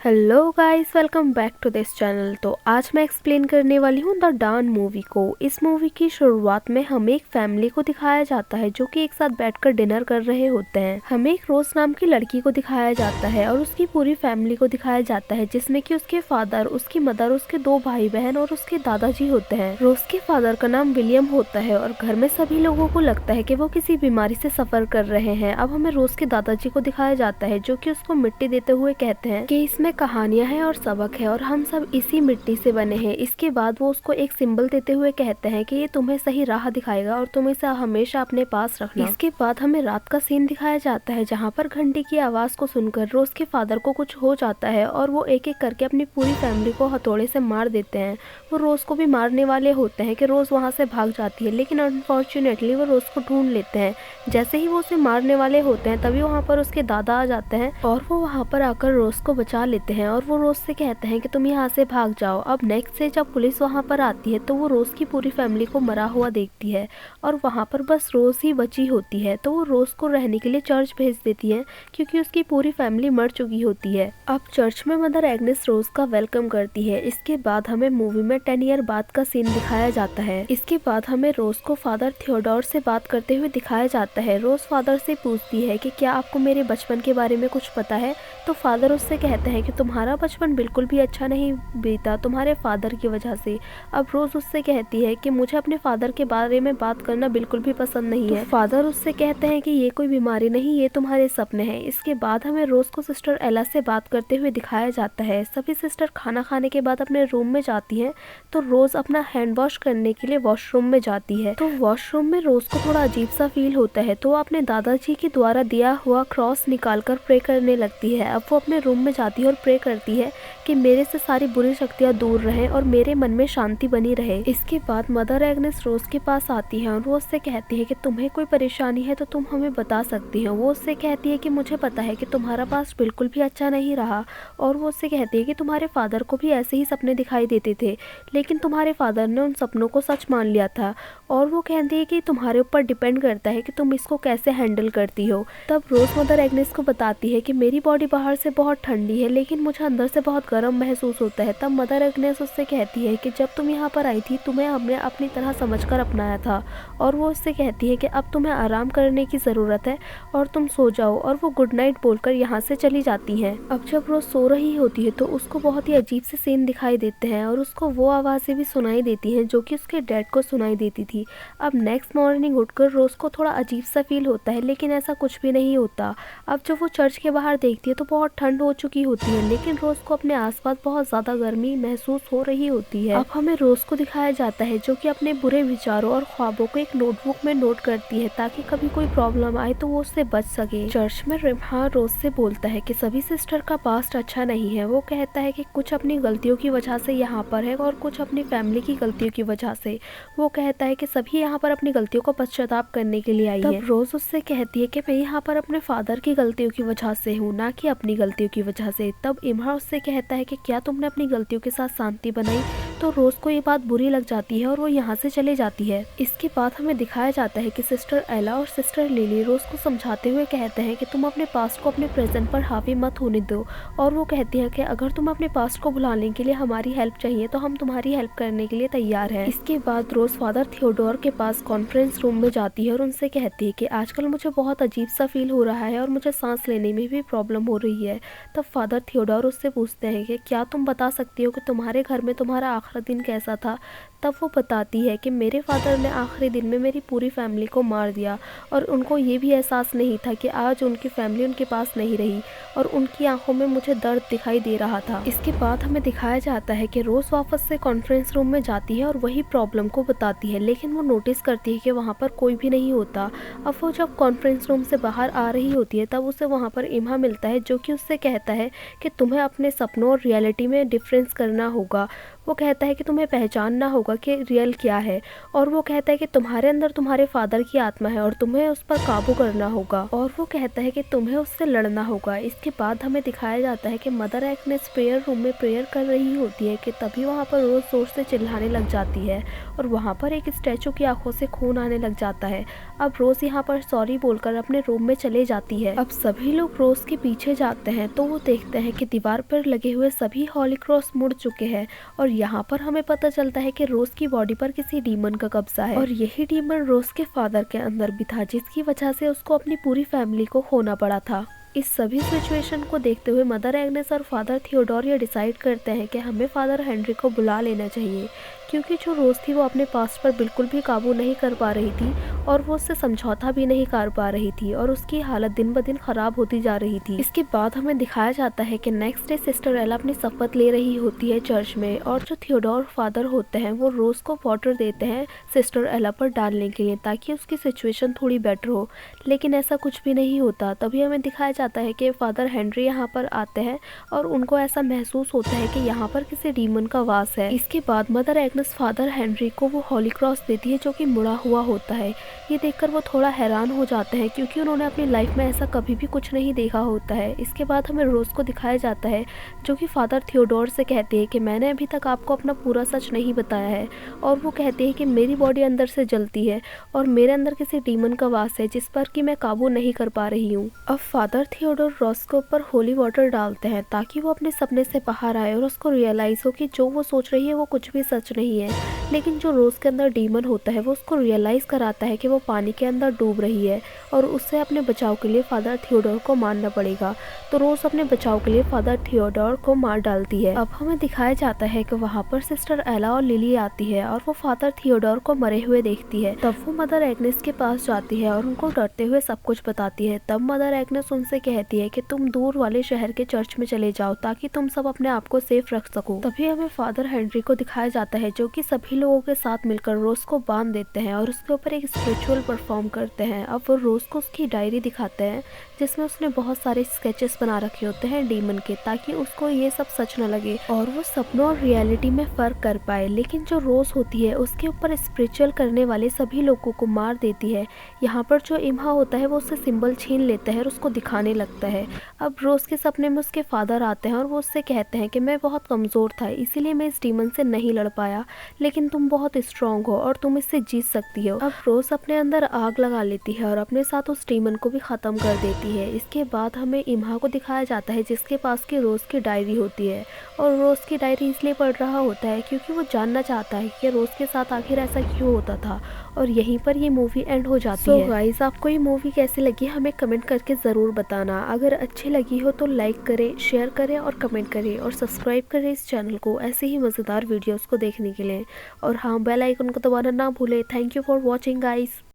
Hello guys, welcome back to this channel. तो आज मैं एक्सप्लेन करने वाली हूँ द डॉन मूवी को। इस मूवी की शुरुआत में हमें एक फैमिली को दिखाया जाता है जो कि एक साथ बैठकर डिनर कर रहे होते हैं। हमें एक रोज नाम की लड़की को दिखाया जाता है और उसकी पूरी फैमिली को दिखाया जाता है, जिसमें कि उसके फादर, उसकी मदर, उसके 2 भाई बहन और उसके दादाजी होते हैं। रोज के फादर का नाम विलियम होता है और घर में सभी लोगों को लगता है कि वो किसी बीमारी से सफर कर रहे हैं। अब हमें रोज के दादाजी को दिखाया जाता है जो कि उसको मिट्टी देते हुए कहते हैं कि इसमें कहानियां हैं और सबक है और हम सब इसी मिट्टी से बने हैं। इसके बाद वो उसको एक सिंबल देते हुए कहते हैं कि ये तुम्हें सही राह दिखाएगा और तुम इसे हमेशा अपने पास रखना। इसके बाद हमें रात का सीन दिखाया जाता है जहाँ पर घंटी की आवाज को सुनकर रोज के फादर को कुछ हो जाता है और वो एक एक करके अपनी पूरी फैमिली को हथौड़े से मार देते हैं। वो रोज को भी मारने वाले होते हैं कि रोज वहाँ से भाग जाती है, लेकिन अनफॉर्चुनेटली वो रोज को ढूंढ लेते हैं। जैसे ही वो उसे मारने वाले होते हैं तभी वहाँ पर उसके दादा आ जाते हैं और वो वहाँ पर आकर रोज को बचा लेते हैं और वो रोज से कहते हैं कि तुम यहाँ से भाग जाओ। अब नेक्स्ट से जब पुलिस वहाँ पर आती है तो वो रोज की पूरी फैमिली को मरा हुआ देखती है और वहाँ पर बस रोज ही बची होती है। तो वो रोज को रहने के लिए चर्च भेज देती है क्योंकि उसकी पूरी फैमिली मर चुकी होती है। अब चर्च में मदर एग्नेस रोज का वेलकम करती है। इसके बाद हमें मूवी में 10 ईयर बाद का सीन दिखाया जाता है। इसके बाद हमें रोज को फादर थियोडोर से बात करते हुए दिखाया जाता है। रोज फादर से पूछती है कि क्या आपको मेरे बचपन के बारे में कुछ पता है। तो फादर उससे कहते हैं कि तुम्हारा बचपन बिल्कुल भी अच्छा नहीं बीता तुम्हारे फादर की वजह से। अब रोज उससे कहती है कि मुझे अपने फादर के बारे में बात करना बिल्कुल भी पसंद नहीं है। फादर उससे कहते हैं कि ये कोई बीमारी नहीं, ये तुम्हारे सपने हैं। इसके बाद हमें रोज को सिस्टर एला से बात करते हुए दिखाया जाता है। सभी सिस्टर खाना खाने के बाद अपने रूम में जाती हैं तो रोज अपना हैंड वॉश करने के लिए वॉशरूम में जाती है। तो वॉशरूम में रोज को थोड़ा अजीब सा फील होता है तो वो अपने दादाजी के द्वारा दिया हुआ क्रॉस निकालकर प्रे करने लगती है। अब वो अपने रूम में जाती है और प्रे करती है कि मेरे से सारी बुरी शक्तियां दूर रहें और मेरे मन में शांति बनी रहे। इसके बाद मदर एग्नेस रोज के पास आती है और वो उससे कहती है कि तुम्हें कोई परेशानी है तो तुम हमें बता सकती हो। वो उससे कहती है कि मुझे पता है कि तुम्हारा पास बिल्कुल भी अच्छा नहीं रहा और वो उससे कहती है कि तुम्हारे फादर को भी ऐसे ही सपने दिखाई देते थे, लेकिन तुम्हारे फादर ने उन सपनों को सच मान लिया था। और वो कहती है कि तुम्हारे ऊपर डिपेंड करता है कि तुम इसको कैसे हैंडल करती हो। तब रोज मदर एग्नेस को बताती है कि मेरी बॉडी बाहर से बहुत ठंडी है लेकिन मुझे अंदर से बहुत गर्म महसूस होता है। तब मदर एग्नेस उससे कहती है कि जब तुम यहाँ पर आई थी तुम्हें हमने अपनी तरह समझकर अपनाया था और वो उससे कहती है कि अब तुम्हें आराम करने की ज़रूरत है और तुम सो जाओ। और वो गुड नाइट बोलकर यहाँ से चली जाती हैं। अब जब रोज सो रही होती है तो उसको बहुत ही अजीब से सीन दिखाई देते हैं और उसको वो आवाज़ें भी सुनाई देती हैं जो कि उसके डैड को सुनाई देती थी। अब नेक्स्ट मॉर्निंग उठकर रोज को थोड़ा अजीब सा फील होता है लेकिन ऐसा कुछ भी नहीं होता। अब जब वो चर्च के बाहर देखती है तो बहुत ठंड हो चुकी होती है लेकिन रोज को अपने आसपास बहुत ज्यादा गर्मी महसूस हो रही होती है। अब हमें रोज को दिखाया जाता है जो कि अपने बुरे विचारों और ख्वाबों को एक नोटबुक में नोट करती है ताकि कभी कोई प्रॉब्लम आए तो वो उससे बच सके। चर्च में रिम्हा रोज से बोलता है कि सभी सिस्टर का पास्ट अच्छा नहीं है। वो कहता है कि कुछ अपनी गलतियों की वजह से यहाँ पर है और कुछ अपनी फैमिली की गलतियों की वजह से। वो कहता है कि सभी यहाँ पर अपनी गलतियों को पश्चाताप करने के लिए आई है। रोज उससे कहती है कि मैं यहाँ पर अपने फादर की गलतियों की वजह से हूँ, ना कि अपनी गलतियों की वजह से। तब इम्हा उससे कहता है कि क्या तुमने अपनी गलतियों के साथ शांति बनाई। तो रोज को ये बात बुरी लग जाती है और वो यहाँ से चले जाती है। इसके बाद हमें दिखाया जाता है कि सिस्टर एला और सिस्टर लिली रोज को समझाते हुए कहते हैं कि तुम अपने पास्ट को अपने प्रेजेंट पर हावी मत होने दो। और वो कहती है कि अगर तुम अपने पास्ट को भुलाने के लिए हमारी हेल्प चाहिए तो हम तुम्हारी हेल्प करने के लिए तैयार हैं। इसके बाद रोज फादर थियोडोर के पास कॉन्फ्रेंस रूम में जाती है और उनसे कहती है कि आजकल मुझे बहुत अजीब सा फील हो रहा है और मुझे सांस लेने में भी प्रॉब्लम हो रही है। तब फादर थियोडोर उससे पूछते हैं कि क्या तुम बता सकती हो कि तुम्हारे घर में तुम्हारा आखिरी दिन कैसा था। तब वो बताती है कि मेरे फादर ने आखिरी दिन में मेरी पूरी फैमिली को मार दिया और उनको ये भी एहसास नहीं था कि आज उनकी फैमिली उनके पास नहीं रही और उनकी आंखों में मुझे दर्द दिखाई दे रहा था। इसके बाद हमें दिखाया जाता है कि रोज वापस से कॉन्फ्रेंस रूम में जाती है और वही प्रॉब्लम को बताती है, लेकिन वो नोटिस करती है कि वहाँ पर कोई भी नहीं होता। अब वो जब कॉन्फ्रेंस रूम से बाहर आ रही होती है तब उसे वहाँ पर इम्हा मिलता है जो कि उससे कहता है कि तुम्हें अपने सपनों और रियलिटी में डिफरेंस करना होगा। वो कहता है कि तुम्हें पहचानना होगा होगा कि रियल क्या है। और वो कहता है कि तुम्हारे अंदर तुम्हारे फादर की आत्मा है और तुम्हें उस पर काबू करना होगा, और वो कहता है कि तुम्हें उससे लड़ना होगा। इसके बाद हमें दिखाया जाता है कि मदर एग्नेस प्रेयर रूम में प्रेयर कर रही होती है कि तभी वहाँ पर रोज जोर से चिल्लाने लग जाती है और वहाँ पर एक स्टैचू की आंखों से खून आने लग जाता है। अब रोज यहाँ पर सॉरी बोलकर अपने रूम में चले जाती है। अब सभी लोग रोज के पीछे जाते हैं तो वो देखते हैं कि दीवार पर लगे हुए सभी हॉली क्रॉस मुड़ चुके हैं और यहाँ पर हमें पता चलता है कि रोज की बॉडी पर किसी डीमन का कब्जा है और यही डीमन रोज के फादर के अंदर भी था, जिसकी वजह से उसको अपनी पूरी फैमिली को खोना पड़ा था। इस सभी सिचुएशन को देखते हुए मदर एग्नेस और फादर थियोडोर ये डिसाइड करते हैं कि हमें फादर हेनरी को बुला लेना चाहिए, क्योंकि जो रोज थी वो अपने पास्ट पर बिल्कुल भी काबू नहीं कर पा रही थी और वो उससे समझौता भी नहीं कर पा रही थी और उसकी हालत दिन ब दिन खराब होती जा रही थी। इसके बाद हमें दिखाया जाता है कि नेक्स्ट डे सिस्टर एला अपनी शपथ ले रही होती है चर्च में और जो थियोडोर फादर होते हैं वो रोज को वाटर देते हैं सिस्टर एला पर डालने के लिए ताकि उसकी सिचुएशन थोड़ी बेटर हो, लेकिन ऐसा कुछ भी नहीं होता। तभी हमें दिखाया जाता है कि फादर हेनरी यहाँ पर आते हैं और उनको ऐसा महसूस होता है कि यहाँ पर किसी डीमन का वास है। इसके बाद मदर एग्नेस फादर हेनरी को वो हॉली क्रॉस देती है जो कि मुड़ा हुआ होता है। ये देखकर वो थोड़ा हैरान हो जाते हैं क्योंकि उन्होंने अपनी लाइफ में ऐसा कभी भी कुछ नहीं देखा होता है। इसके बाद हमें रोज को दिखाया जाता है जो कि फादर थियोडोर से कहती है कि मैंने अभी तक आपको अपना पूरा सच नहीं बताया है, और वो कहती है कि मेरी बॉडी अंदर से जलती है और मेरे अंदर किसी डीमन का वास है जिस पर कि मैं काबू नहीं कर पा रही हूँ। अब फादर थियोडोर रोज के ऊपर होली वाटर डालते हैं ताकि वो अपने सपने से बाहर आए और उसको रियलाइज हो कि जो वो सोच रही है वो कुछ भी सच नहीं है। लेकिन जो रोज के अंदर डीमन होता है वो उसको रियलाइज कराता है कि वो पानी के अंदर डूब रही है और उससे अपने बचाव के लिए फादर थियोडोर को मारना पड़ेगा। तो रोज अपने बचाव के लिए फादर थियोडोर को मार डालती है। अब हमें दिखाया जाता है कि वहाँ पर सिस्टर एला और लिली आती है और वो फादर थियोडोर को मरे हुए देखती है। तब वो मदर एग्नेस के पास जाती है और उनको डरते हुए सब कुछ बताती है। तब मदर एग्नेस उनसे कहती है कि तुम दूर वाले शहर के चर्च में चले जाओ ताकि तुम सब अपने आप को सेफ रख सको। तभी हमें फादर हेनरी को दिखाया जाता है जो कि सभी लोगों के साथ मिलकर रोज को बांध देते हैं और उसके ऊपर एक स्पिरिचुअल परफॉर्म करते हैं। अब वो रोज को उसकी डायरी दिखाते हैं जिसमें उसने बहुत सारे स्केचेस बना रखे होते हैं डीमन के, ताकि उसको ये सब सच न लगे और वो सपनों और रियलिटी में फर्क कर पाए। लेकिन जो रोज होती है उसके ऊपर स्पिरिचुअल करने वाले सभी लोगों को मार देती है। यहाँ पर जो इम्हा होता है वो उससे सिंबल छीन लेता है और उसको दिखाने लगता है। अब रोज के सपने में उसके फादर आते हैं और वो उससे कहते हैं कि मैं बहुत कमजोर था इसीलिए मैं इस डीमन से नहीं लड़ पाया, लेकिन तुम बहुत स्ट्रांग हो और तुम इससे जीत सकती हो। अब रोज अपने अंदर आग लगा लेती है और अपने साथ उस डीमन को भी खत्म कर देती है। इसके बाद हमें इम्हा को दिखाया जाता है जिसके पास की रोज की डायरी होती है और रोज की डायरी इसलिए पढ़ रहा होता है क्योंकि वो जानना चाहता है कि रोज के साथ आखिर ऐसा क्यों होता था। और यहीं पर ये मूवी एंड हो जाती है। गाइस, आपको ये मूवी कैसी लगी हमें कमेंट करके ज़रूर बताना। अगर अच्छी लगी हो तो लाइक करें, शेयर करें और कमेंट करें और सब्सक्राइब करें इस चैनल को ऐसे ही मज़ेदार वीडियोस को देखने के लिए। और हाँ, बेल आइकन को दबाना ना भूलें। Thank you for watching guys.